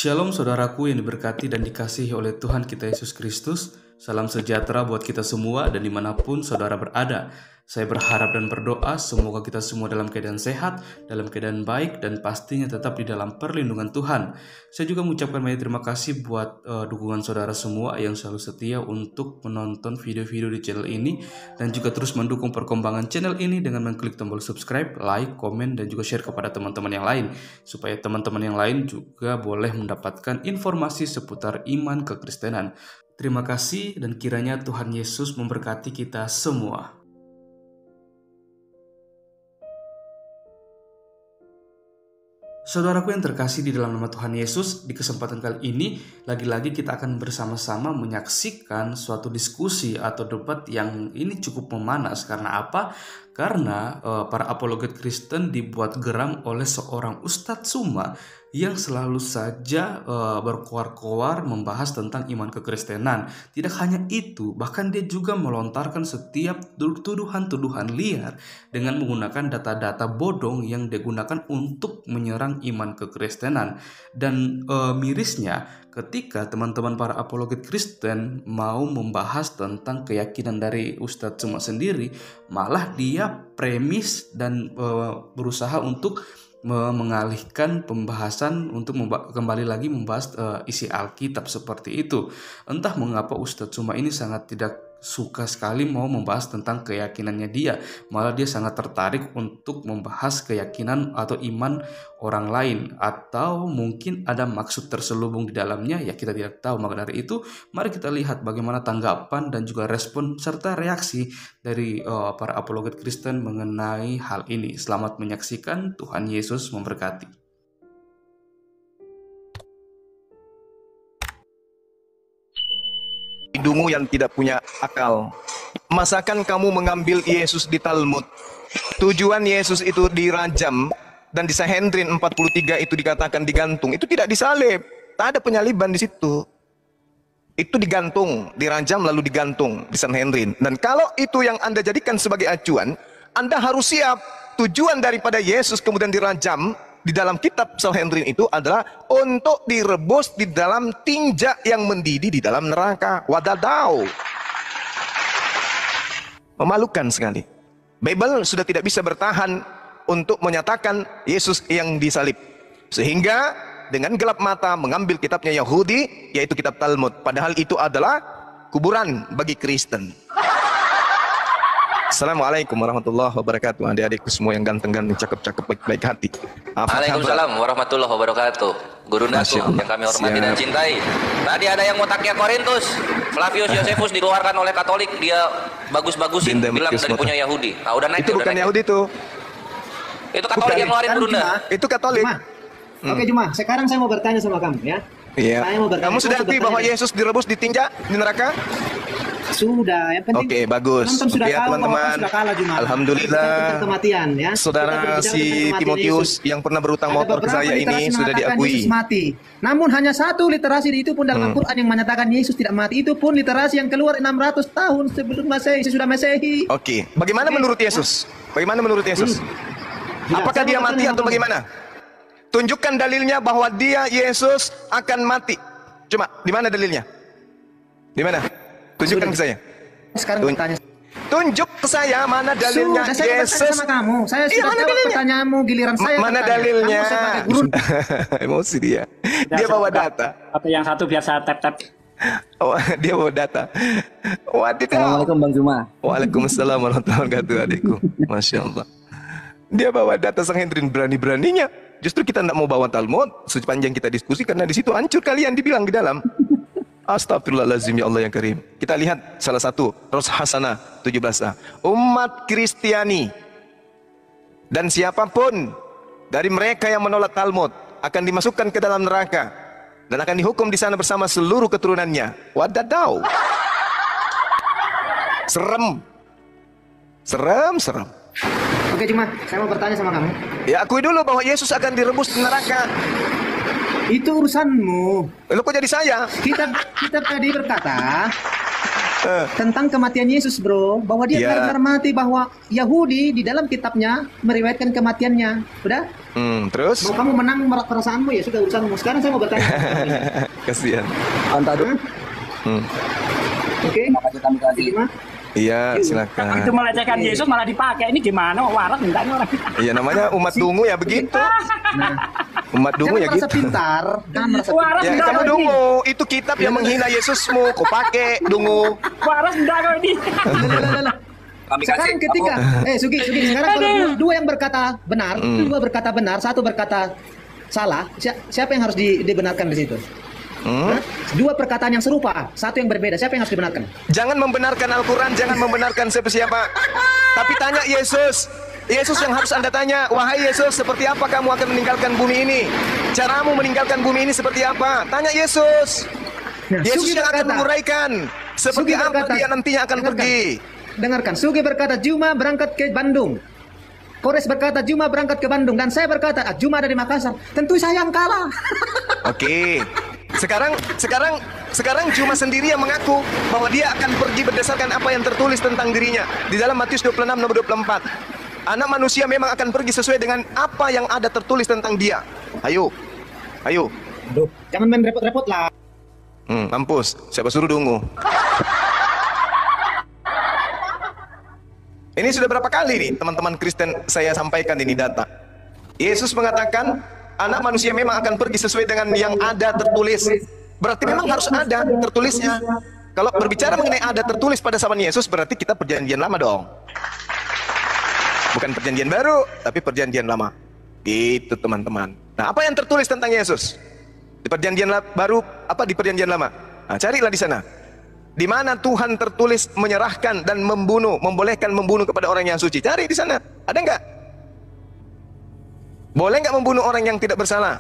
Shalom saudaraku yang diberkati dan dikasihi oleh Tuhan kita Yesus Kristus. Salam sejahtera buat kita semua dan dimanapun saudara berada. Saya berharap dan berdoa semoga kita semua dalam keadaan sehat, dalam keadaan baik, dan pastinya tetap di dalam perlindungan Tuhan. Saya juga mengucapkan banyak terima kasih buat dukungan saudara semua yang selalu setia untuk menonton video-video di channel ini, dan juga terus mendukung perkembangan channel ini dengan mengklik tombol subscribe, like, komen, dan juga share kepada teman-teman yang lain, supaya teman-teman yang lain juga boleh mendapatkan informasi seputar iman kekristenan. Terima kasih dan kiranya Tuhan Yesus memberkati kita semua. Saudaraku yang terkasih di dalam nama Tuhan Yesus, di kesempatan kali ini lagi-lagi kita akan bersama-sama menyaksikan suatu diskusi atau debat yang ini cukup memanas. Karena apa? Karena para apologet Kristen dibuat geram oleh seorang Ustadz Suma yang selalu saja berkoar-koar membahas tentang iman kekristenan. Tidak hanya itu, bahkan dia juga melontarkan setiap tuduhan-tuduhan liar dengan menggunakan data-data bodong yang digunakan untuk menyerang iman kekristenan. Dan mirisnya, ketika teman-teman para apologet Kristen mau membahas tentang keyakinan dari Ustadz Suma sendiri, malah dia premis dan berusaha untuk mengalihkan pembahasan untuk kembali lagi membahas isi Alkitab seperti itu. Entah mengapa Ustadz Suma ini sangat tidak suka sekali mau membahas tentang keyakinannya dia. Malah dia sangat tertarik untuk membahas keyakinan atau iman orang lain, atau mungkin ada maksud terselubung di dalamnya, ya kita tidak tahu. Maka dari itu mari kita lihat bagaimana tanggapan dan juga respon serta reaksi dari para apologet Kristen mengenai hal ini. Selamat menyaksikan, Tuhan Yesus memberkati. Hidungmu yang tidak punya akal. Masakan kamu mengambil Yesus di Talmud? Tujuan Yesus itu dirajam dan di Sanhedrin 43 itu dikatakan digantung. Itu tidak disalib. Tak ada penyaliban di situ. Itu digantung, dirajam lalu digantung di Sanhedrin. Dan kalau itu yang Anda jadikan sebagai acuan, Anda harus siap. Tujuan daripada Yesus kemudian dirajam di dalam kitab Sanhedrin itu adalah untuk direbus di dalam tinja yang mendidih di dalam neraka. Wadadau. Memalukan sekali. Bible sudah tidak bisa bertahan untuk menyatakan Yesus yang disalib. Sehingga dengan gelap mata mengambil kitabnya Yahudi, yaitu kitab Talmud. Padahal itu adalah kuburan bagi Kristen. Assalamualaikum warahmatullahi wabarakatuh. Adik-adikku semua yang ganteng-ganteng, cakep-cakep, baik-baik hati. Waalaikumsalam warahmatullahi wabarakatuh. Guru Naku yang kami hormati dan cintai. Tadi ada yang mutaknya Korintus. Flavius Josephus dikeluarkan oleh Katolik. Dia bagus-bagusin, bilang dari punya Yahudi. Nah, udah naik. Itu bukan Yahudi tuh. Itu Katolik yang ngeluarin Guru Naku. Itu Katolik. Oke, Juma. Sekarang saya mau bertanya sama kamu ya. Iya. Kamu sudah akui bahwa Yesus direbus di tinja di neraka? Sudah, yang penting. Oke, bagus. Sudah ya, tahu teman-teman. Sudah kalah, Juma. Alhamdulillah. Kematian, ya. Saudara si Timotius yang pernah berutang motor ke saya ini sudah diakui. Yesus mati. Namun hanya satu literasi itu pun dalam Al-Quran yang menyatakan Yesus tidak mati. Itu pun literasi yang keluar 600 tahun sebelum Masehi, sesudah Masehi. Oke. Bagaimana menurut Yesus? Bagaimana menurut Yesus? Apakah dia mati atau bagaimana? Tunjukkan dalilnya bahwa dia Yesus akan mati. Cuma di mana dalilnya? Di mana? Tunjukkan ke saya. Sekarang bertanya. Tunjuk ke saya mana dalilnya Yesus. Sama kamu. Saya sudah jawab pertanyaanmu, giliran saya. Mana dalilnya? Emosi dia. Dia bawa data. Atau yang satu biasa tap-tap. Oh, dia bawa data. Wadidaw. Assalamualaikum Bang Juma. Waalaikumsalam warahmatullahi wabarakatuh, adikku. Masya Allah. Dia bawa data Sanhedrin berani-beraninya. Justru kita tidak mau bawa Talmud sepanjang kita diskusi karena di situ hancur kalian dibilang di dalam. Astagfirullahaladzim, ya Allah yang karim. Kita lihat salah satu Ros Hasanah 17a. Umat Kristiani dan siapapun dari mereka yang menolak Talmud akan dimasukkan ke dalam neraka dan akan dihukum di sana bersama seluruh keturunannya. Wadadau. Serem. Serem. Oke, Juma, saya mau bertanya sama kamu. Ya, akui dulu bahwa Yesus akan direbus di neraka. Itu urusanmu. Lo kok jadi saya? Kita tadi berkata tentang kematian Yesus, bro. Bahwa dia Ya. benar-benar mati, bahwa Yahudi di dalam kitabnya meriwayatkan kematiannya. Udah? Terus? Mau kamu menang perasaanmu, ya sudah urusanmu. Sekarang saya mau bertanya. Kasihan. Kontak dulu. Oke? Kami tadi. Gimana? Iya, Itu silakan. melecehkan Yesus malah dipakai. Ini gimana? Waras mintanya orang. Iya, namanya umat dungu ya begitu. Umat dungu ya Jangan merasa gitu. pintar. Jangan merasa Waras Ya, enggak kamu kau ini. dungu. Itu kitab yang menghina Yesusmu. Kau pakai dungu. Waras enggak kau ini. pintar. Kami Sekarang kasih ketika Sugi sekarang kalau dua yang berkata benar, dua berkata benar, satu berkata salah, siapa yang harus dibenarkan di situ? Hah? Dua perkataan yang serupa, satu yang berbeda, siapa yang harus dibenarkan? Jangan membenarkan Al-Quran, jangan membenarkan siapa-siapa. Tapi tanya Yesus. Yesus yang harus Anda tanya. Wahai Yesus, seperti apa kamu akan meninggalkan bumi ini? Caramu meninggalkan bumi ini seperti apa? Tanya Yesus. Nah, Yesus Sugi yang akan berkata- menguraikan seperti Sugi apa berkata- dia nantinya akan pergi. Dengarkan, Sugi berkata Juma berangkat ke Bandung. Kores berkata Juma berangkat ke Bandung, dan saya berkata Juma ada di Makassar. Tentu saya yang kalah. Oke. Sekarang Juma sendiri yang mengaku bahwa dia akan pergi berdasarkan apa yang tertulis tentang dirinya di dalam Matius 26 nomor 24. Anak manusia memang akan pergi sesuai dengan apa yang ada tertulis tentang dia. Ayo. Aduh, jangan main repot-repot lah. Mampus. Siapa suruh dungu? Ini sudah berapa kali nih teman-teman Kristen saya sampaikan ini data. Yesus mengatakan anak manusia memang akan pergi sesuai dengan yang ada tertulis. Berarti memang harus ada tertulisnya. Kalau berbicara mengenai ada tertulis pada zaman Yesus, berarti kita perjanjian lama dong. Bukan perjanjian baru, tapi perjanjian lama. Gitu teman-teman. Nah, apa yang tertulis tentang Yesus? Di perjanjian baru, apa di perjanjian lama? Nah, carilah di sana. Di mana Tuhan tertulis menyerahkan dan membunuh, membolehkan membunuh kepada orang yang suci. Cari di sana. Ada nggak? Boleh nggak membunuh orang yang tidak bersalah?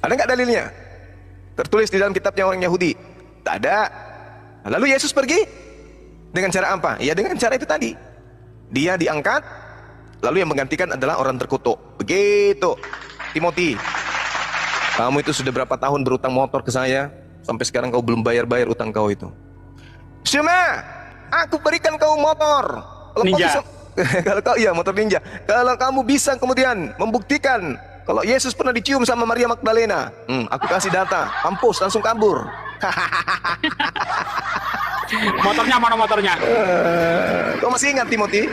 Ada nggak dalilnya? Tertulis di dalam kitabnya orang Yahudi. Tak ada. Lalu Yesus pergi dengan cara apa? Ya dengan cara itu tadi. Dia diangkat, lalu yang menggantikan adalah orang terkutuk. Begitu. Timothy, kamu itu sudah berapa tahun berutang motor ke saya? Sampai sekarang kau belum bayar utang kau itu. Cuma aku berikan kau motor. Kalau Ninja. kau bisa, kalau kau iya motor ninja. Kalau kamu bisa kemudian membuktikan kalau Yesus pernah dicium sama Maria Magdalena, aku kasih data. Mampus langsung kabur. Motornya mana motornya? Kau masih ingat Timothy?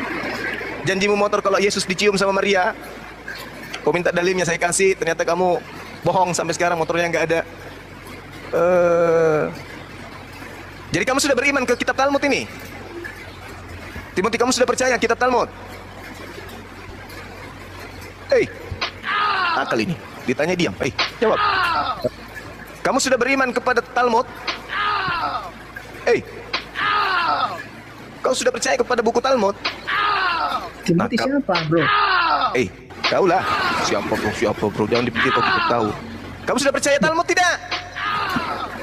Janjimu motor kalau Yesus dicium sama Maria. Kau minta dalilnya saya kasih. Ternyata kamu bohong sampai sekarang motornya nggak ada. Jadi kamu sudah beriman ke kitab Talmud ini? Timothy, kamu sudah percaya kitab Talmud? Akal ini ditanya diam. Jawab. Kamu sudah beriman kepada Talmud? Kau sudah percaya kepada buku Talmud? Timothy siapa, bro? Kau lah. Siapa bro? Jangan dipikir kau tidak tahu. Kamu sudah percaya Talmud tidak?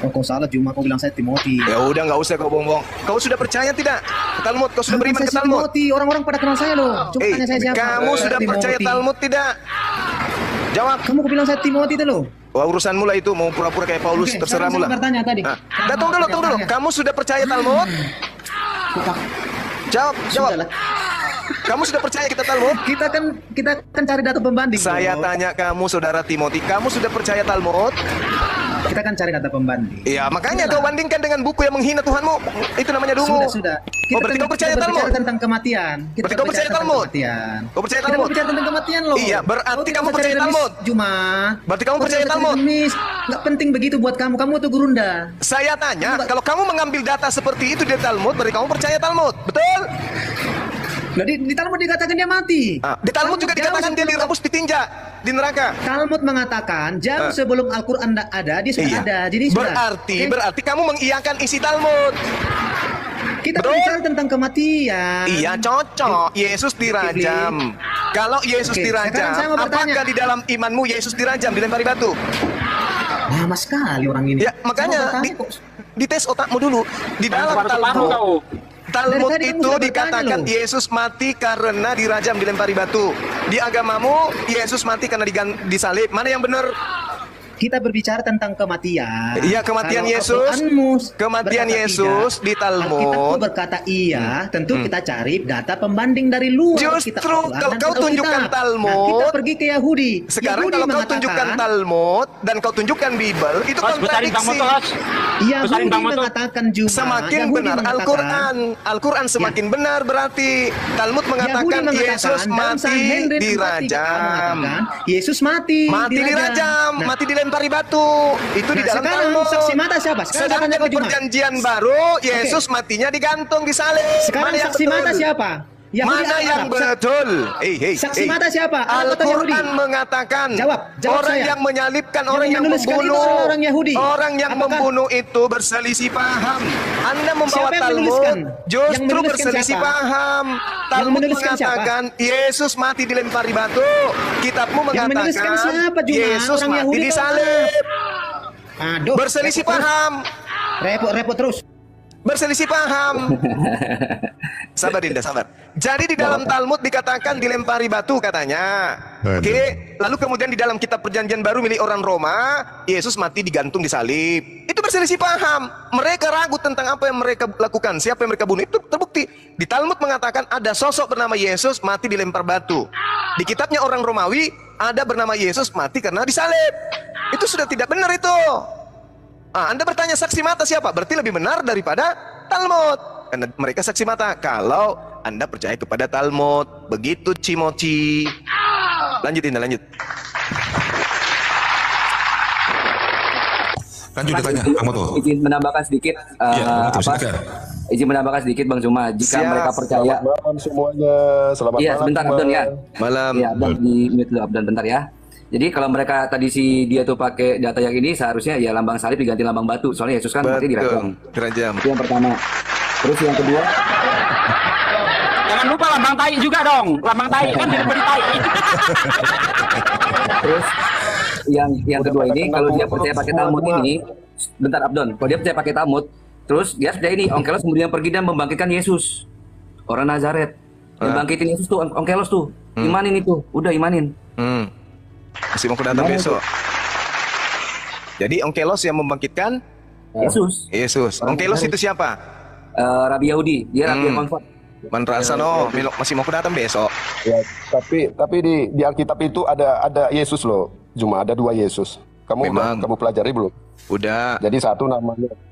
Oh, kau salah, Juma kau bilang saya Timothy. Ya udah, nggak usah kau bohong-bohong. Kau sudah percaya tidak ke Talmud? Kau sudah beriman ke Saya Talmud? Timothy, orang-orang pada kenal saya loh. Coba tanya saya siapa. Kamu sudah Timothy. percaya Talmud tidak? Jawab. Kamu kau bilang saya Timothy itu loh. Wah, urusanmu lah itu, mau pura-pura kayak Paulus, Oke, terserah sekarang mula. saya bertanya tadi. Tunggu dulu. Kamu sudah percaya Talmud? Jawab. Sudahlah. Kamu sudah percaya kita Talmud? Kita kan cari data pembanding. Saya bro. tanya kamu, saudara Timothy, kamu sudah percaya Talmud? Kita kan cari data pembanding. Iya, makanya kau bandingkan dengan buku yang menghina Tuhanmu. Itu namanya dungu. Sudah. Berarti kau percaya berbicara Talmud? tentang kematian. Berarti kau percaya Talmud? Kau percaya Kita Talmud? berbicara tentang kematian loh. Iya, berarti Kau tidak kamu usah percaya cari remis, Talmud? Juma. Berarti kamu percaya Talmud? Nggak penting begitu buat kamu. Kamu tuh gurunda. Saya tanya, kalau kamu mengambil data seperti itu di Talmud, berarti kamu percaya Talmud, betul? Nah, di Talmud dikatakan dia mati. Di Talmud juga dikatakan dia direbus, ditinja di neraka. Talmud mengatakan jauh sebelum Al-Quran ada, dia sudah ada. Jadi sudah. Berarti kamu mengiyakan isi Talmud. Kita Betul. bicara tentang kematian. Iya, cocok. Yesus dirajam. Kalau Yesus Oke, dirajam, sekarang saya mau bertanya. apakah di dalam imanmu Yesus dirajam, dilempari batu? Lama sekali orang ini. Ya, makanya Saya mau bertanya kok. dites otakmu dulu. Di dalam Baru paham Talmud, kau. Talmud Dari tadi kamu itu sudah bertanya dikatakan loh. Yesus mati karena dirajam, dilempari batu. Di agamamu, Yesus mati karena disalib. Mana yang benar? Kita berbicara tentang kematian. Iya, kematian Kalau Yesus. Al-Quranmu Kematian berkata Yesus tidak, di Alkitabku Talmud. berkata iya, tentu kita cari data pembanding dari luar kitab Justru Al-Quran kalau dan kau Alkitab. tunjukkan Nah, Talmud, kita pergi ke Yahudi. sekarang Yahudi kalau kau mengatakan, tunjukkan Talmud dan kau tunjukkan Bible, itu Bos, besarin Bang kontradiksi. Moto, Bos. Yahudi Besarin Bang Moto. mengatakan Juma. Semakin Yahudi benar mengatakan- Al-Quran. Al-Quran semakin benar berarti. Talmud mengatakan Yahudi Yesus dalam mati Sanhedrin 4:3 dirajam. mengatakan Yesus mati. Mati dirajam, Nah, mati dilempari batu. Itu di dalam sekarang Talmud. saksi mata siapa? Sekarang Sedangkan tanya ke Juma. perjanjian baru, Yesus matinya digantung di salib. Sekarang Mana yang saksi betul? mata siapa? Yahudi Mana atau yang Arab? betul? Saksi mata siapa? Arab atau Yahudi? Al-Quran mengatakan Jawab orang saya. yang menyalibkan, Yang orang yang menuliskan itu membunuh, adalah orang Yahudi. orang yang Apakah- membunuh itu berselisih paham. Anda membawa Siapa yang Talmud menuliskan? Yang justru menuliskan berselisih siapa? paham. Talmud menuliskan mengatakan Yesus mati dilempari batu. Kitabmu Yang menuliskan mengatakan siapa, Juma? Yesus Orang mati Yahudi atau disalib. Aduh, Berselisih paham. repot terus. Berselisih paham. Sabar Dinda, sabar. Jadi di dalam Talmud dikatakan dilempari batu katanya. Oke, lalu kemudian di dalam kitab perjanjian baru milik orang Roma, Yesus mati digantung di salib. Itu berselisih paham. Mereka ragu tentang apa yang mereka lakukan, siapa yang mereka bunuh. Itu terbukti. Di Talmud mengatakan ada sosok bernama Yesus mati dilempar batu. Di kitabnya orang Romawi ada bernama Yesus mati karena disalib. Itu sudah tidak benar itu. Anda bertanya saksi mata siapa? Berarti lebih benar daripada Talmud. Karena mereka saksi mata. Kalau Anda percaya kepada Talmud. Begitu Cimoci. Lanjut Indah, lanjut. Lanjut ditanya, Bang Moto. Izin menambahkan sedikit. Iya, Bang Moto, silakan. Izin menambahkan sedikit Bang Juma. Jika Siap. mereka percaya. Selamat malam semuanya. Selamat Iya, malam. sebentar Bang. Abdon ya. Malam. Iya, Abdon di mute dulu Abdon bentar ya. Jadi kalau mereka tadi si dia tuh pakai data yang ini seharusnya ya lambang salib diganti lambang batu. Soalnya Yesus kan mati dirajam. Dirajam. Itu yang pertama. Terus yang kedua, Jangan lupa lambang tai juga dong. Lambang tai kan diberi tai. terus yang kedua ini kalau dia percaya pakai Talmud ini, bentar Abdon, kalau dia percaya pakai Talmud, terus dia percaya ini Onkelos kemudian pergi dan membangkitkan Yesus, orang Nazaret. Membangkitin Yesus tuh Onkelos tuh. Imanin itu, udah imanin. Masih mau datang besok. Jadi Onkelos yang membangkitkan Yesus. Yesus. Onkelos itu siapa? Rabi Yahudi, dia Rabi yang konvert. Manrasa no, masih mau datang besok. Ya, tapi di Alkitab itu ada Yesus loh. Cuma ada 2 Yesus. Memang. Kamu pelajari belum? Udah. Jadi satu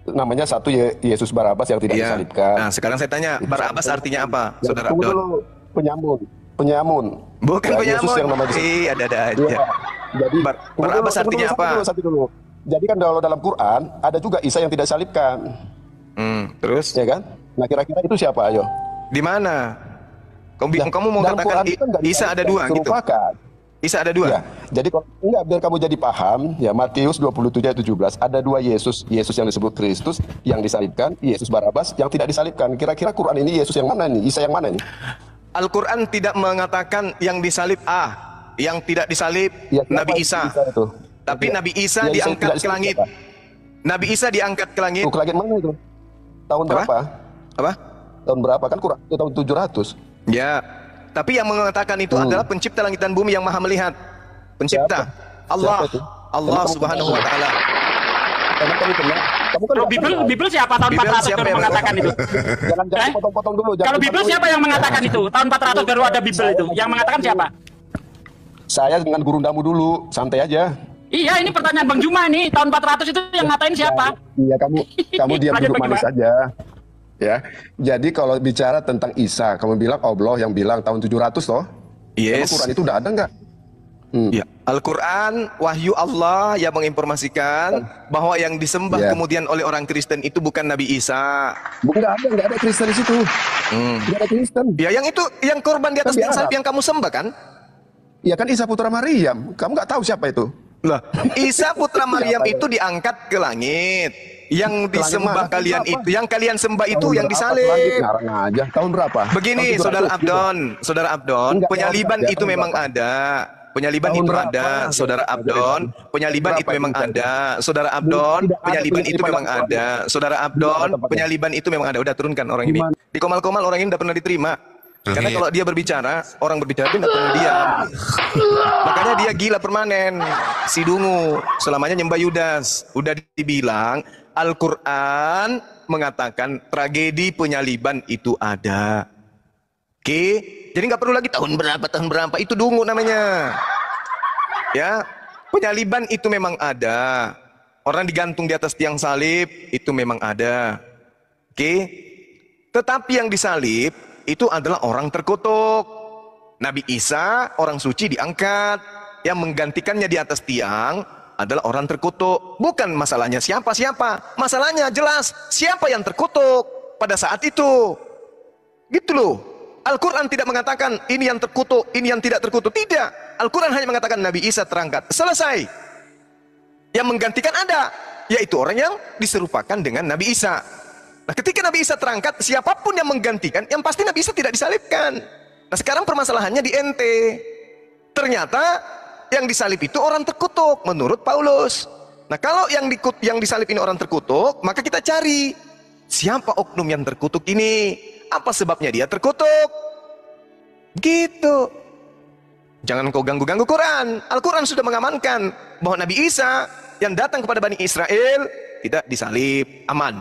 namanya satu Yesus Barabas yang tidak Iya. disalibkan. Nah, sekarang saya tanya, Barabas artinya apa, Ya, Saudara tunggu Abdon? dulu. Penyamun. Bukan Ya, penyamun. Yesus yang namanya Ada aja. Iya. Jadi Barabas artinya apa? Satu dulu. Jadi kan kalau dalam Quran ada juga Isa yang tidak disalibkan, Terus ya kan? Nah kira-kira itu siapa? Ayo. di mana? Ya, Kamu mau dalam katakan Quran itu kan nggak Isa ada 2 gitu? diserupakan. Isa ada 2? Ya, jadi kalau enggak biar kamu jadi paham, ya Matius 27 ayat 17 ada 2 Yesus, Yesus yang disebut Kristus yang disalibkan, Yesus Barabas yang tidak disalibkan. Kira-kira Quran ini Yesus yang mana nih? Isa yang mana nih? Al-Quran tidak mengatakan yang disalib yang tidak disalib Ya, siapa Nabi Isa. itu? Tapi Ya, Nabi Isa yang diangkat tidak ke disalib langit. siapa? Nabi Isa diangkat ke langit. Tuh, ke langit mana itu? Tahun Apa? berapa? Apa? Tahun berapa? Kan Quran itu tahun 700. Ya. Tapi yang mengatakan itu adalah pencipta langit dan bumi yang maha melihat. Pencipta. Allah. Siapa itu? Allah Kamu Subhanahu wa taala. Karena kamu kenal. Kamu kan Kalau nggak kenal. Bible siapa tahun Bible 400 siapa baru yang mengatakan itu? Jangan Eh? potong-potong dulu. jangan Kalau Bible potong siapa dulu. yang mengatakan itu? Tahun 400 baru ada Bible itu. Yang mengatakan siapa? Saya dengan gurundamu dulu, santai aja. Iya, ini pertanyaan Bang Juma nih. Tahun 400 itu yang ngatain siapa? Iya, kamu diam Lanjut, duduk Bang manis Juma. saja. Ya. Jadi kalau bicara tentang Isa, kamu bilang Allah yang bilang tahun 700 toh? Emang Yes. Quran itu udah ada enggak? Ya. Al-Quran, wahyu Allah yang menginformasikan bahwa yang disembah Ya. kemudian oleh orang Kristen itu bukan Nabi Isa. Enggak ada Kristen di situ. Enggak ada Kristen. Ya, yang itu, yang korban di atas Kan di salib Arab. yang kamu sembah kan? Ya kan Isa putra Maryam. Kamu nggak tahu siapa itu? Lah, Isa putra Maryam itu diangkat ke langit. Yang disembah mana? kalian Tahun berapa? itu, yang kalian sembah itu Tahun yang berapa? disalib. Ngarang aja. Tahun berapa? Begini, Tahun 700 Saudara gitu. Saudara Abdon, Enggak, penyaliban enggak, itu tahun memang berapa? ada. Penyaliban Tahun itu berapa? ada, Saudara Abdon. Penyaliban Berapa itu memang itu? ada, Saudara Abdon. Tidak ada Penyaliban itu penyaliban memang dalam ada, Saudara Di Abdon. mana tempatnya? Penyaliban itu memang ada. Udah turunkan orang Di ini. mana? Di Komal-Komal orang ini udah pernah diterima. Karena kalau dia berbicara, orang berbicara itu tidak pernah diam. Makanya dia gila permanen. Si Dungu selamanya nyembah Yudas. Udah dibilang Al-Quran mengatakan tragedi penyaliban itu ada. Oke, jadi nggak perlu lagi tahun berapa, itu Dungu namanya. Ya, penyaliban itu memang ada. Orang digantung di atas tiang salib itu memang ada. Oke, tetapi yang disalib itu adalah orang terkutuk. Nabi Isa, orang suci diangkat. Yang menggantikannya di atas tiang adalah orang terkutuk. Bukan masalahnya siapa-siapa. Masalahnya jelas siapa yang terkutuk pada saat itu. Gitu loh. Al-Quran tidak mengatakan ini yang terkutuk, ini yang tidak terkutuk. Tidak. Al-Quran hanya mengatakan Nabi Isa terangkat. Selesai. Yang menggantikan ada, yaitu orang yang diserupakan dengan Nabi Isa. Nah, ketika Nabi Isa terangkat, siapapun yang menggantikan, yang pasti Nabi Isa tidak disalibkan. Nah, sekarang permasalahannya di ente. Ternyata yang disalib itu orang terkutuk menurut Paulus. Nah, kalau yang disalib ini orang terkutuk, maka kita cari siapa oknum yang terkutuk ini, apa sebabnya dia terkutuk. Gitu. Jangan kau ganggu-ganggu Quran. Al-Quran sudah mengamankan bahwa Nabi Isa yang datang kepada Bani Israel tidak disalib, aman.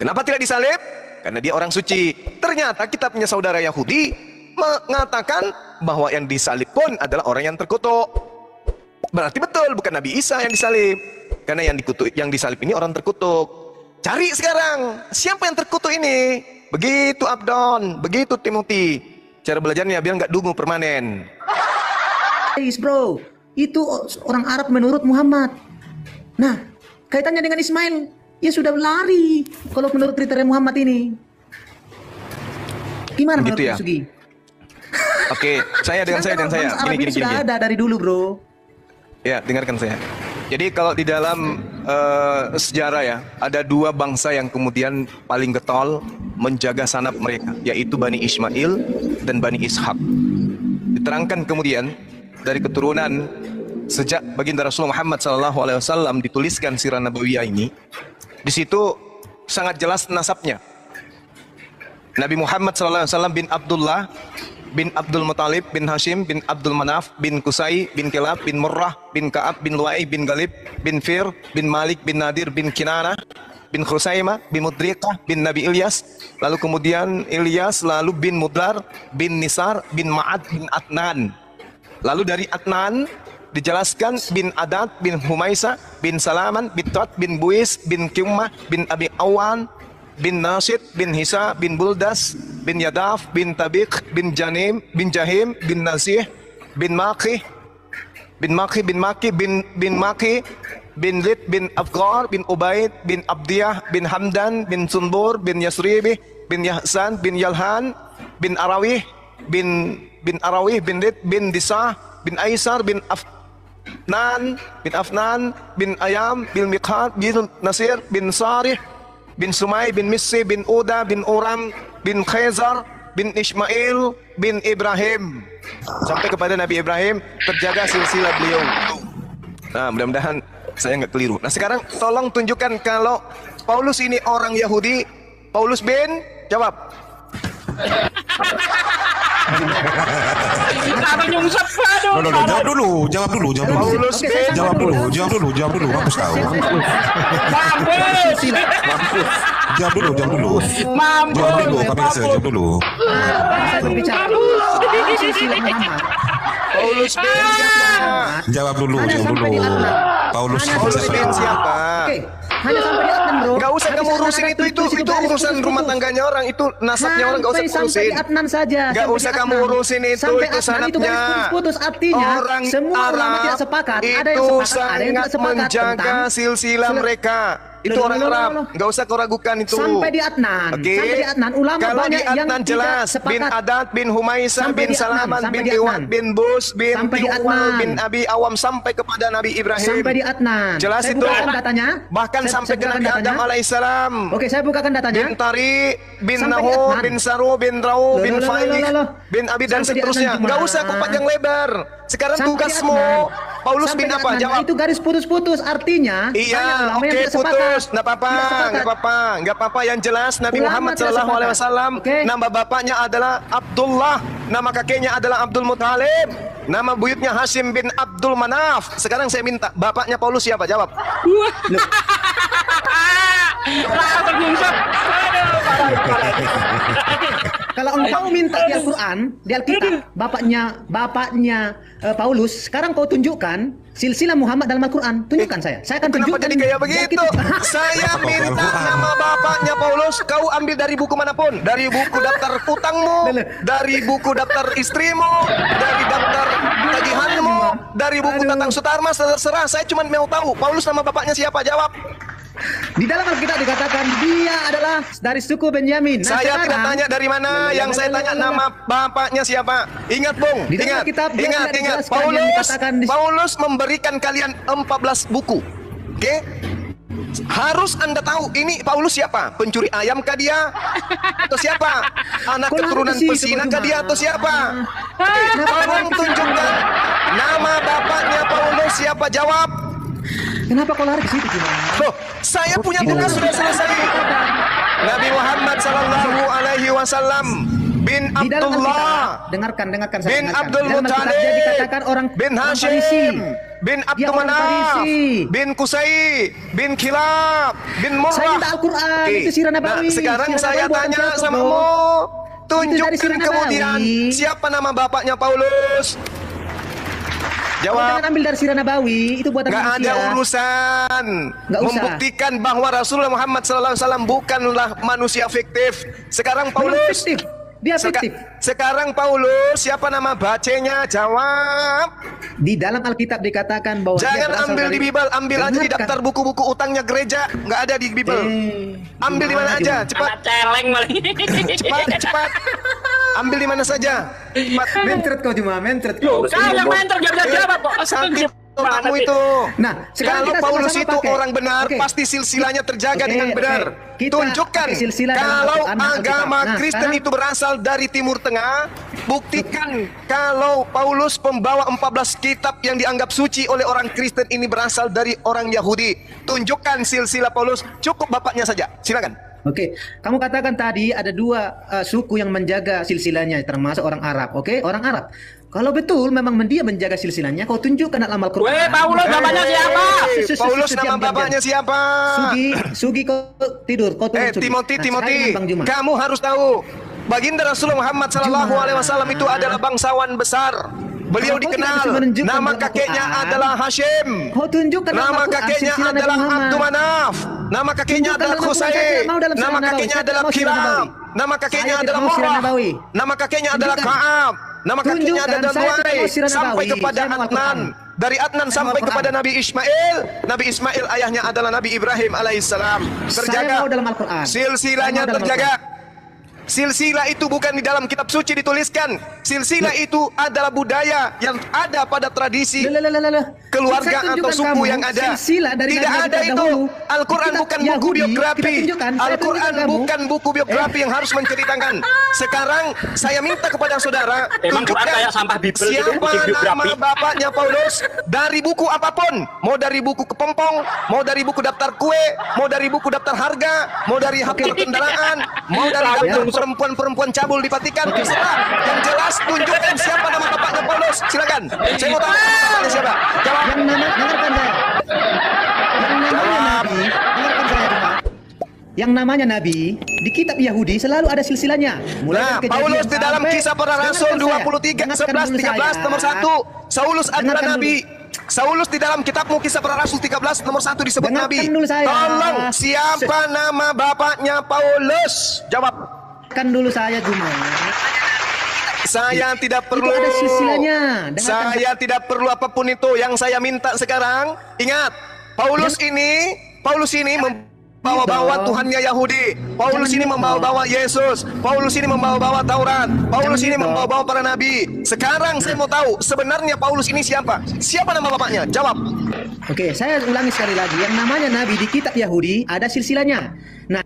Kenapa tidak disalib? Karena dia orang suci. Ternyata kita punya saudara Yahudi mengatakan bahwa yang disalib pun adalah orang yang terkutuk. Berarti betul bukan Nabi Isa yang disalib. Karena yang disalib ini orang terkutuk. Cari sekarang siapa yang terkutuk ini. Begitu Abdon, begitu Timothy. Cara belajarnya biar nggak dungu permanen. Bro, itu orang Arab menurut Muhammad. Nah, kaitannya dengan Ismail, ya sudah lari. Kalau menurut kriteria Muhammad ini, gimana gitu menurut ya? Sugi? Oke, saya. Gini. Sudah ada dari dulu, bro. Ya, dengarkan saya. Jadi kalau di dalam sejarah ya, ada dua bangsa yang kemudian paling getol menjaga sanad mereka, yaitu Bani Ismail dan Bani Ishak. Diterangkan kemudian dari keturunan sejak baginda Rasulullah Muhammad SAW dituliskan sirah nabawiyah ini, di situ sangat jelas nasabnya. Nabi Muhammad SAW bin Abdullah bin Abdul Muttalib bin Hashim bin Abdul Manaf bin Qusay bin Kilab bin Murrah bin Ka'ab bin Lu'ay bin Galib bin Fir bin Malik bin Nadir bin Kinanah bin Khusaimah bin Mudriqah bin Nabi Ilyas, lalu kemudian Ilyas, lalu bin Mudlar bin Nisar bin Ma'ad bin Adnan. Lalu dari Adnan dijelaskan bin Adad bin Humaisa bin Salaman bin Tat bin Buis bin Qumah bin Abi Awan bin Nasid bin Hisa bin Buldas bin Yadaf bin Tabiq bin Janim bin Jahim bin Nazih bin Maki bin Maki bin Maki bin Maki bin Lid bin Afgar bin Ubaid bin Abdiyah bin Hamdan bin Sunbur bin Yasribi bin Yahsan bin Yalhan bin Arawih bin Arawih bin Lid bin Disah bin Aisar bin Afnan bin Ayam bin Miqhad bin Nasir bin Sarih bin Sumay bin Missi bin Uda bin Uram bin Khazar bin Ismail bin Ibrahim sampai kepada Nabi Ibrahim, terjaga silsilah beliau. Nah, mudah-mudahan saya nggak keliru. Nah, sekarang tolong tunjukkan kalau Paulus ini orang Yahudi. Paulus bin, jawab. Jawab dulu. Paulus bin, Jawab dulu. Mampus kau. Jawab dulu. Jawab dulu. Paulus bin siapa? Jawab dulu. Paulus bin siapa? Oke, hanya sampai di Adnan, bro. Gak usah kamu urusin itu urusan rumah tangganya orang, itu nasabnya orang, gak usah urusin. Sampai di Adnan saja. Gak usah kamu urusin itu sanadnya. Putus artinya orang semua ulama tidak sepakat. Ada yang sepakat, ada yang tidak sepakat menjaga silsilah mereka. Itu orang Arab, nggak usah kau ragukan itu. Sampai di Adnan, sampai di Adnan, ulama kalau banyak di Adnan yang jelas, tidak sepakat. bin Adad, bin Humaisa, bin Salaman, bin Iwan, bin Bus, bin Tiwal, bin Abi Awam sampai kepada Nabi Ibrahim. Sampai di Adnan. Jelas saya itu. Datanya. Bahkan sampai ke Nabi Adam alaihissalam. Oke, saya bukakan datanya. Bin Tari, bin Nahur, bin Saru, bin Rau, bin Failik, bin Abi dan seterusnya. Nggak usah kau panjang lebar. Sekarang tugasmu Paulus bin Sampai apa? dengan Jawab. Itu garis putus-putus, artinya Iya, oke, putus. Nggak apa-apa. Yang jelas Nabi Muhammad Shallallahu Alaihi Wasallam, nama bapaknya adalah Abdullah, nama kakeknya adalah Abdul Muthalib, nama buyutnya Hashim bin Abdul Manaf. Sekarang saya minta, bapaknya Paulus siapa? Jawab. Kalau engkau minta di Al-Quran, di Alkitab, bapaknya Paulus, sekarang kau tunjukkan silsilah Muhammad dalam Al-Quran. Tunjukkan saya akan Kenapa tunjukkan. jadi kayak begitu? Saya minta nama bapaknya Paulus, kau ambil dari buku manapun, dari buku daftar utangmu, dari buku daftar istrimu, dari daftar tagihanmu, dari buku Tatang Sutarma, terserah. Saya cuma mau tahu Paulus nama bapaknya siapa? Jawab. Di dalam Alkitab dikatakan dia adalah dari suku Benyamin. Saya tidak tanya dari mana, yang saya tanya nama bapaknya siapa. Ingat Bung, ingat. Paulus memberikan kalian 14 buku. Oke? Harus Anda tahu ini Paulus siapa? Pencuri ayam kah dia? Atau siapa? Anak keturunan pesina kah dia atau siapa? Tolong tunjukkan nama bapaknya Paulus siapa? Jawab. Kenapa kau lari ke situ? Loh, saya punya tugas sudah selesai. Nabi Muhammad Sallallahu Alaihi Wasallam bin Abdullah, dengarkan bin Abdul Muthalib, dikatakan orang bin Hashim, bin Abdul Manaf, bin Qusay, bin Kilab, bin Murrah. Saya minta Al-Quran, itu sirah Nabawi. Nah, sekarang saya tanya sama mu, tunjukkan kemudian siapa nama bapaknya Paulus. Jawab. Jangan ambil dari sirah Nabawi, itu buatan manusia. Gak ada urusan. Membuktikan bahwa Rasulullah Muhammad SAW bukanlah manusia fiktif. Sekarang Paulus. Dia fiktif. Sekarang Paulus, siapa nama bacanya? Jawab. Di dalam Alkitab dikatakan bahwa jangan ambil di Bible, ambil aja di daftar buku-buku utangnya gereja. Nggak ada di Bible. Ambil di mana aja, cepat. Cepat. Ambil di mana saja. Cepat. Mentret kau cuma, mentret. Kau yang mentret gak bisa jawab kok. Sakit kamu itu. Nah, kalau Paulus itu orang benar, pasti silsilahnya terjaga dengan benar. Tunjukkan kalau agama Kristen itu berasal dari Timur Tengah. Buktikan kalau Paulus pembawa 14 kitab yang dianggap suci oleh orang Kristen ini berasal dari orang Yahudi. Tunjukkan silsilah Paulus. Cukup bapaknya saja. Silakan. Oke, kamu katakan tadi ada dua suku yang menjaga silsilahnya, termasuk orang Arab. Oke, orang Arab. Kalau betul memang dia menjaga silsilahnya, kau tunjukkan dalam Al-Quran. Paulus namanya siapa? Paulus nama bapaknya siapa? Sugi kau tidur. Kau Timothy, kamu harus tahu. Baginda Rasulullah Muhammad SAW itu adalah bangsawan besar. Beliau dikenal. Nama kakeknya adalah Hashim. Nama kakeknya adalah Abdul Manaf. Nama kakeknya adalah Qusay. Nama kakeknya adalah Kilab. Nama kakeknya adalah Murrah. Nama kakeknya adalah Ka'ab. Nama kakeknya adalah Luay. Sampai kepada Adnan. Dari Adnan sampai kepada Nabi Ismail. Nabi Ismail ayahnya adalah Nabi Ibrahim alaihissalam. Terjaga. Silsilahnya terjaga. Silsilah itu bukan di dalam kitab suci dituliskan. Silsilah itu adalah budaya yang ada pada tradisi keluarga atau suku yang ada. Tidak ada itu. Al-Quran bukan buku biografi. Al-Quran bukan buku biografi yang harus menceritakan. Sekarang saya minta kepada saudara, tunjukkan siapa nama bapaknya Paulus dari buku apapun. Mau dari buku kepompong, mau dari buku daftar kue, mau dari buku daftar harga, mau dari daftar kendaraan, mau dari daftar perempuan-perempuan cabul di Vatikan. Terserah. Yang jelas tunjukkan siapa nama bapaknya Paulus. Silakan. Saya mau tahu bapaknya siapa. Jawab. Yang namanya Nabi di kitab Yahudi selalu ada silsilahnya. Nah, Paulus di dalam Kisah Para Rasul 23 11 13 nomor 1. Saulus adalah Nabi. Saulus di dalam kitabmu Kisah Para Rasul 13 nomor 1 disebut Nabi. Tolong, siapa nama bapaknya Paulus? Jawab. Kan dulu saya cuma. Saya tidak perlu. Itu ada silsilahnya. Saya tidak perlu apapun itu. Yang saya minta sekarang, ingat, Paulus ini membawa-bawa Tuhannya Yahudi. Paulus ini membawa-bawa Yesus. Paulus ini membawa-bawa Taurat. Paulus ini membawa-bawa para nabi. Sekarang saya mau tahu sebenarnya Paulus ini siapa? Siapa nama bapaknya? Jawab. Oke, saya ulangi sekali lagi. Yang namanya Nabi di kitab Yahudi ada silsilahnya. Nah,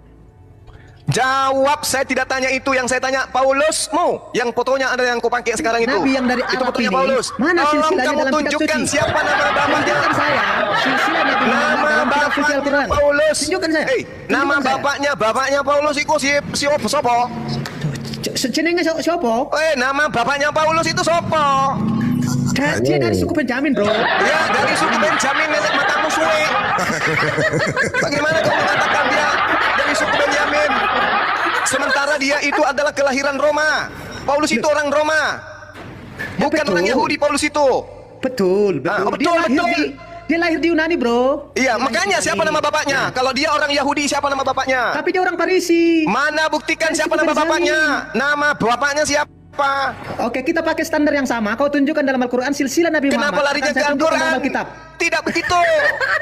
Jawab, saya tidak tanya itu. Yang saya tanya Paulusmu, yang fotonya ada yang kau pakai sekarang itu. Nabi yang dari itu Arab fotonya ini, Paulus. mana Tolong silsilahnya kamu dalam kitab tunjukkan suci? siapa nama bapaknya. Tunjukkan saya silsilah Nabi Muhammad Nama dalam kitab suci bapaknya Al-Quran. Paulus. Tunjukkan saya. Nama Tunjukkan saya. bapaknya Paulus itu si opo sopo? Jenenge siapa? Nama bapaknya Paulus itu sopo? Dia dari suku Benjamin, bro. Ya, dari suku Benjamin, nenek matamu suwe. Bagaimana kau mengatakan dia dari suku Benjamin? Sementara dia itu adalah kelahiran Roma. Paulus itu orang Roma. Bukan betul. orang Yahudi Paulus itu. Betul. Dia lahir di Yunani, bro. Iya, makanya siapa nama bapaknya? Kalau dia orang Yahudi, siapa nama bapaknya? Tapi dia orang Parisi. Mana buktikan Dari siapa suku nama Benjamin. bapaknya? Nama bapaknya siapa? Oke, kita pakai standar yang sama. Kau tunjukkan dalam Al-Quran silsilah Nabi Kenapa Muhammad. larinya Akan ke saya tunjukkan dalam Al-Quran? Alkitab. Tidak begitu.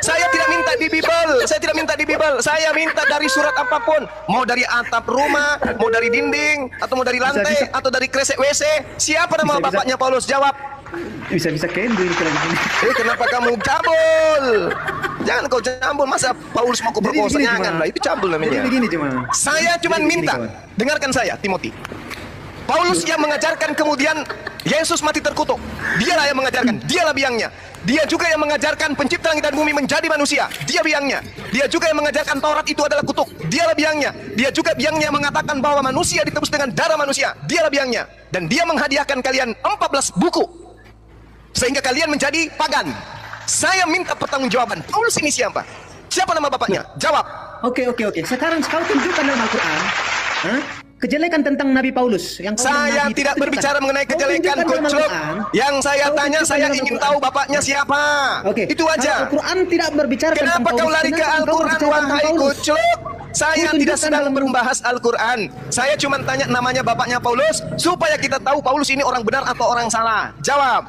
Saya tidak minta di Bible. Saya tidak minta di Bible. Saya minta dari surat apapun. Mau dari atap rumah, mau dari dinding, atau mau dari lantai, atau dari kresek WC. Siapa nama bapaknya Paulus? Jawab. Bisa kendul kalau begini. Kenapa kamu cabul? Jangan kau cabul. Masa Paulus mau kau berkosa? Jangan lah. Itu cabul namanya. Jadi begini cuma. Saya cuma minta. Dengarkan saya, Timothy. Paulus yang mengajarkan, kemudian Yesus mati terkutuk. Dialah yang mengajarkan, dialah biangnya. Dia juga yang mengajarkan pencipta langit dan bumi menjadi manusia. Dia biangnya. Dia juga yang mengajarkan Taurat itu adalah kutuk. Dialah biangnya. Dia juga biangnya yang mengatakan bahwa manusia ditebus dengan darah manusia. Dialah biangnya. Dan dia menghadiahkan kalian 14 buku. Sehingga kalian menjadi pagan. Saya minta pertanggungjawaban. Paulus ini siapa? Siapa nama bapaknya? Jawab. Oke. Sekarang kau tunjukkan dalam Al-Quran. Kejelekan tentang Nabi Paulus yang saya tidak berbicara mengenai kejelekan kucluk. Yang saya tanya, saya ingin tahu bapaknya siapa. Oke. Itu aja. Al-Quran tidak berbicara tentang Kenapa kau lari ke Al-Quran, wahai kucluk? Saya tidak sedang membahas Al-Quran. Saya cuma tanya namanya bapaknya Paulus, supaya kita tahu Paulus ini orang benar atau orang salah. Jawab.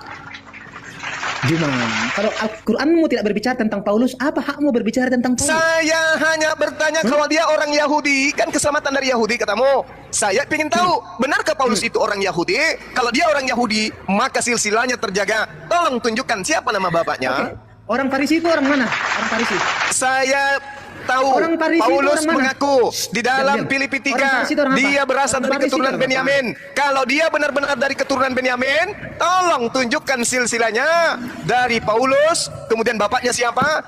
Gimana? Kalau Al-Quranmu tidak berbicara tentang Paulus, apa hakmu berbicara tentang Paulus? Saya hanya bertanya kalau dia orang Yahudi, kan keselamatan dari Yahudi katamu. Saya ingin tahu, benarkah Paulus itu orang Yahudi? Kalau dia orang Yahudi, maka silsilahnya terjaga. Tolong tunjukkan siapa nama bapaknya. Okay. Orang Parisi itu orang mana? Orang Parisi. Saya tahu Paulus mengaku di dalam Filipi 3 dia berasal dari keturunan Benyamin. Kalau dia benar-benar dari keturunan Benyamin, tolong tunjukkan silsilahnya dari Paulus, kemudian bapaknya siapa,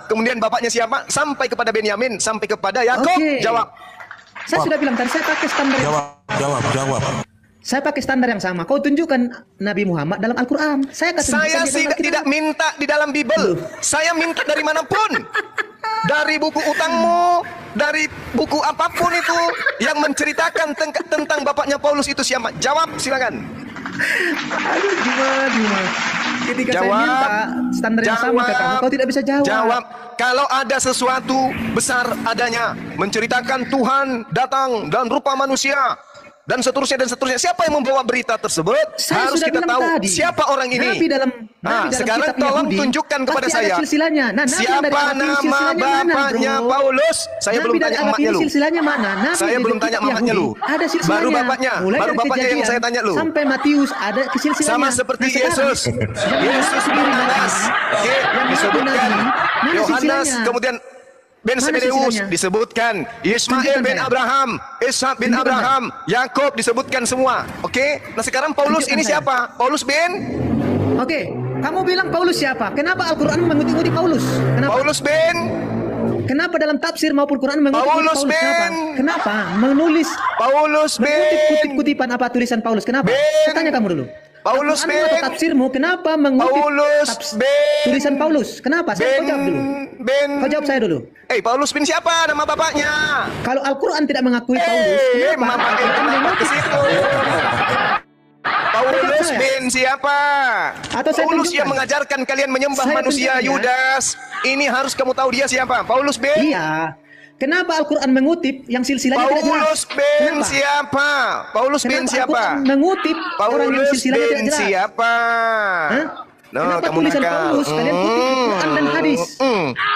sampai kepada Benyamin, sampai kepada Yakub. Jawab. Saya sudah bilang tadi, saya pakai standar. Jawab. Saya pakai standar yang sama. Kau tunjukkan Nabi Muhammad dalam Al-Quran. Saya tidak minta di dalam Bible. Saya minta dari manapun. Dari buku utangmu, dari buku apapun itu yang menceritakan tentang bapaknya Paulus itu siapa? Jawab, silakan. Aduh, gimana? Ketika saya minta standar yang sama ke kamu, kau tidak bisa jawab. Jawab. Kalau ada sesuatu besar adanya, menceritakan Tuhan datang dalam rupa manusia, dan seterusnya. Siapa yang membawa berita tersebut? Harus kita tahu tadi. Siapa orang ini. Nabi dalam sekarang tolong Yahudi, tunjukkan kepada saya. Siapa nama bapaknya Paulus? Saya belum tanya emaknya lu. Silsilahnya mana? Saya belum tanya emaknya lu. Ada silsilahnya. Baru bapaknya yang saya tanya lu. Sampai Matius ada silsilahnya. Sama seperti Yesus. Yesus Yohanes. Disebutkan Yohanes, kemudian Ben Sebedeus disebutkan, Ismail bin Abraham, Ishak bin Abraham, Yakub disebutkan semua. Oke? Nah sekarang Paulus ini siapa? Paulus bin? Oke, kamu bilang Paulus siapa? Kenapa Al-Quran mengutip Paulus? Kenapa? Paulus bin? Kenapa dalam tafsir maupun Quran mengutip Paulus bin? Kenapa? Menulis Paulus bin? Kutipan apa tulisan Paulus? Kenapa? Saya tanya kamu dulu. Paulus bin? Atau tafsirmu kenapa mengutip Paulus bin? tulisan Paulus? Kenapa? Kau jawab dulu. Kau jawab saya dulu. Paulus bin siapa nama bapaknya? Kalau Al-Quran tidak mengakui Paulus, kenapa ke situ? Paulus bin siapa? Paulus yang mengajarkan kalian menyembah manusia Yudas. Ini harus kamu tahu dia siapa? Paulus bin? Iya. Kenapa Al-Quran mengutip yang silsilahnya tidak jelas? Paulus bin siapa? Paulus bin siapa? Mengutip orang yang silsilahnya tidak jelas. Siapa? Kenapa tulisan Paulus kalian kutip Quran dan hadis?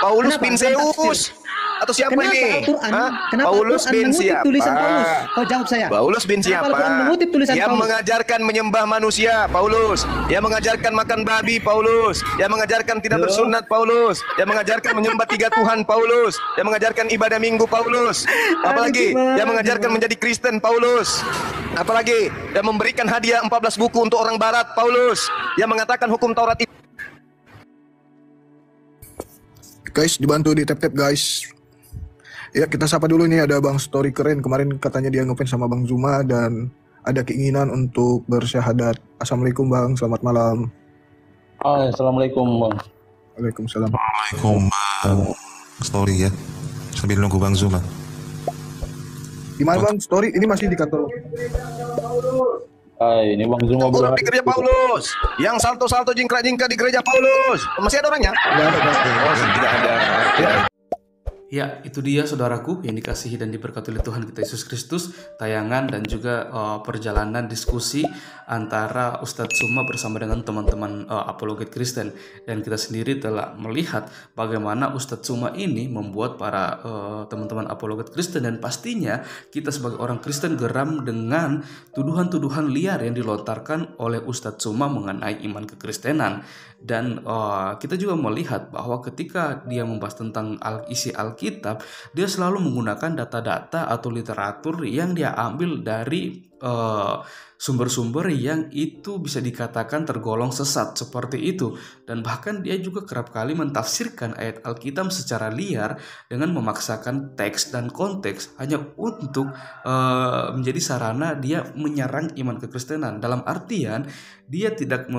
Paulus bin Zeus. Atau siapa Kenapa ini? Al-Quran? Hah? Kenapa Paulus Al-Quran bin mengutip siapa? tulisan Paulus? Kau jawab saya. Paulus bin Kenapa siapa? Al-Quran mengutip tulisan Yang Paulus? mengajarkan menyembah manusia, Paulus. Yang mengajarkan makan babi, Paulus. Yang mengajarkan tidak bersunat, Paulus. Yang mengajarkan menyembah 3 Tuhan, Paulus. Yang mengajarkan ibadah minggu, Paulus. Apalagi? Yang mengajarkan menjadi Kristen, Paulus. Apalagi? Yang memberikan hadiah 14 buku untuk orang barat, Paulus. Yang mengatakan hukum Taurat itu. Guys, dibantu di tap-tap guys. Ya, kita sapa dulu nih, ada Bang Story Keren. Kemarin katanya dia ngefans sama Bang Zuma dan ada keinginan untuk bersyahadat. Assalamualaikum Bang, selamat malam. Assalamualaikum Bang. Waalaikumsalam. Waalaikumsalam Bang. Story ya. Sambil nunggu Bang Zuma. Gimana Bang, Story ini masih di kantor? Ini Bang Zuma Orang di gereja Paulus. Yang salto-salto jingkrak-jingkrak di gereja Paulus. Masih ada orangnya? Tidak ada Bang. Oh, tidak ada. Ya. Ya, itu dia saudaraku yang dikasihi dan diberkati oleh Tuhan kita Yesus Kristus, tayangan dan juga perjalanan diskusi antara Ustadz Zuma bersama dengan teman-teman apologet Kristen. Dan kita sendiri telah melihat bagaimana Ustadz Zuma ini membuat para teman-teman apologet Kristen, dan pastinya kita sebagai orang Kristen geram dengan tuduhan-tuduhan liar yang dilontarkan oleh Ustadz Zuma mengenai iman kekristenan. Dan kita juga melihat bahwa ketika dia membahas tentang isi Alkitab, dia selalu menggunakan data-data atau literatur yang dia ambil dari sumber-sumber yang itu bisa dikatakan tergolong sesat seperti itu. Dan bahkan dia juga kerap kali mentafsirkan ayat Alkitab secara liar dengan memaksakan teks dan konteks hanya untuk menjadi sarana dia menyerang iman kekristenan. Dalam artian dia tidak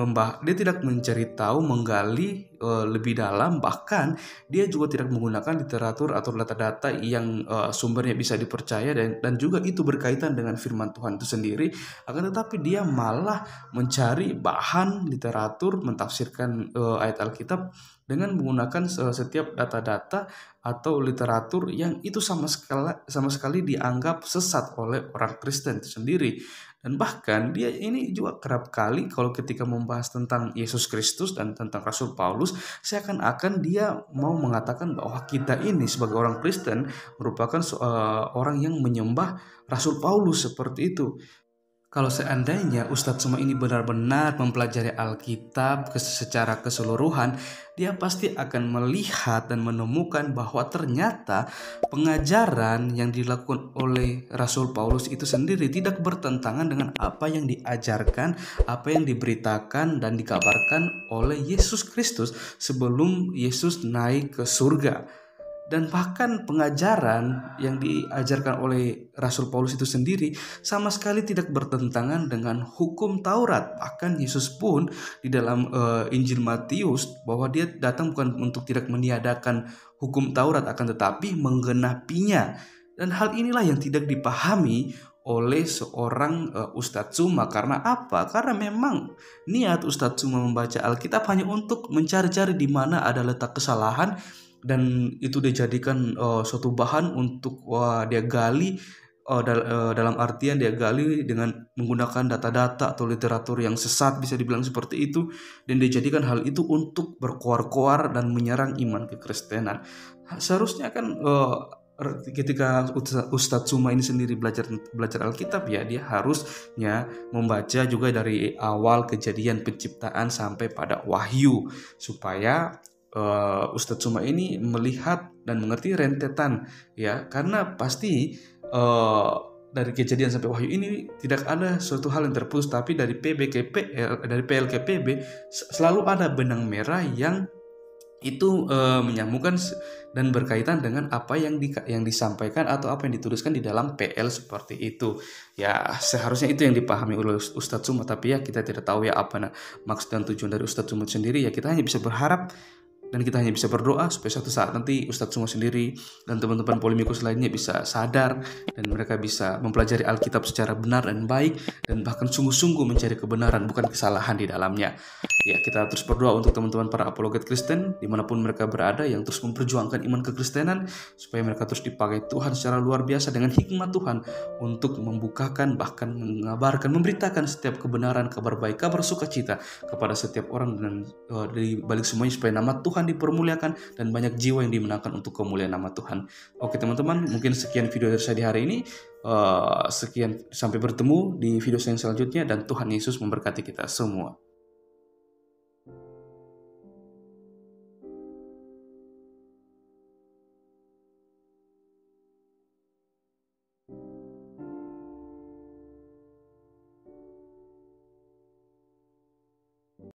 mencari tahu, menggali lebih dalam, bahkan dia juga tidak menggunakan literatur atau data-data yang sumbernya bisa dipercaya dan juga itu berkaitan dengan firman Tuhan itu sendiri. Akan tetapi dia malah mencari bahan literatur mentafsirkan ayat Alkitab dengan menggunakan setiap data-data atau literatur yang itu sama sekali dianggap sesat oleh orang Kristen itu sendiri. Dan bahkan dia ini juga kerap kali kalau ketika membahas tentang Yesus Kristus dan tentang Rasul Paulus, seakan-akan dia mau mengatakan bahwa kita ini sebagai orang Kristen merupakan orang yang menyembah Rasul Paulus seperti itu. Kalau seandainya Ustadz Zuma ini benar-benar mempelajari Alkitab secara keseluruhan, dia pasti akan melihat dan menemukan bahwa ternyata pengajaran yang dilakukan oleh Rasul Paulus itu sendiri tidak bertentangan dengan apa yang diajarkan, apa yang diberitakan dan dikabarkan oleh Yesus Kristus sebelum Yesus naik ke surga. Dan bahkan pengajaran yang diajarkan oleh Rasul Paulus itu sendiri sama sekali tidak bertentangan dengan hukum Taurat. Bahkan Yesus pun di dalam Injil Matius bahwa dia datang bukan untuk tidak meniadakan hukum Taurat, akan tetapi menggenapinya. Dan hal inilah yang tidak dipahami oleh seorang Ustadz Zuma. Karena apa? Karena memang niat Ustadz Zuma membaca Alkitab hanya untuk mencari-cari di mana ada letak kesalahan, dan itu dijadikan suatu bahan untuk dia gali, dalam artian dia gali dengan menggunakan data-data atau literatur yang sesat, bisa dibilang seperti itu, dan dia jadikan hal itu untuk berkoar-koar dan menyerang iman kekristenan. Seharusnya kan ketika Ustadz Zuma ini sendiri belajar Alkitab, ya dia harusnya membaca juga dari awal kejadian penciptaan sampai pada Wahyu, supaya Ustadz Zuma ini melihat dan mengerti rentetan, ya, karena pasti dari kejadian sampai Wahyu ini tidak ada suatu hal yang terputus, tapi dari PB ke PL, dari PL ke PB selalu ada benang merah yang itu menyambungkan dan berkaitan dengan apa yang disampaikan atau apa yang dituliskan di dalam PL seperti itu. Ya, seharusnya itu yang dipahami oleh Ustadz Zuma, tapi ya kita tidak tahu ya apa maksud dan tujuan dari Ustadz Zuma sendiri. Ya kita hanya bisa berharap dan kita hanya bisa berdoa supaya suatu saat nanti Ustadz Zuma sendiri dan teman-teman polemikus lainnya bisa sadar dan mereka bisa mempelajari Alkitab secara benar dan baik, dan bahkan sungguh-sungguh mencari kebenaran, bukan kesalahan di dalamnya. Ya, kita terus berdoa untuk teman-teman para apologet Kristen dimanapun mereka berada yang terus memperjuangkan iman kekristenan, supaya mereka terus dipakai Tuhan secara luar biasa dengan hikmat Tuhan untuk membukakan, bahkan mengabarkan, memberitakan setiap kebenaran, kabar baik, kabar sukacita kepada setiap orang, dan di balik semuanya supaya nama Tuhan Tuhan dipermuliakan, dan banyak jiwa yang dimenangkan untuk kemuliaan nama Tuhan. Oke teman-teman, mungkin sekian video dari saya di hari ini. Sekian, sampai bertemu di video saya yang selanjutnya, dan Tuhan Yesus memberkati kita semua.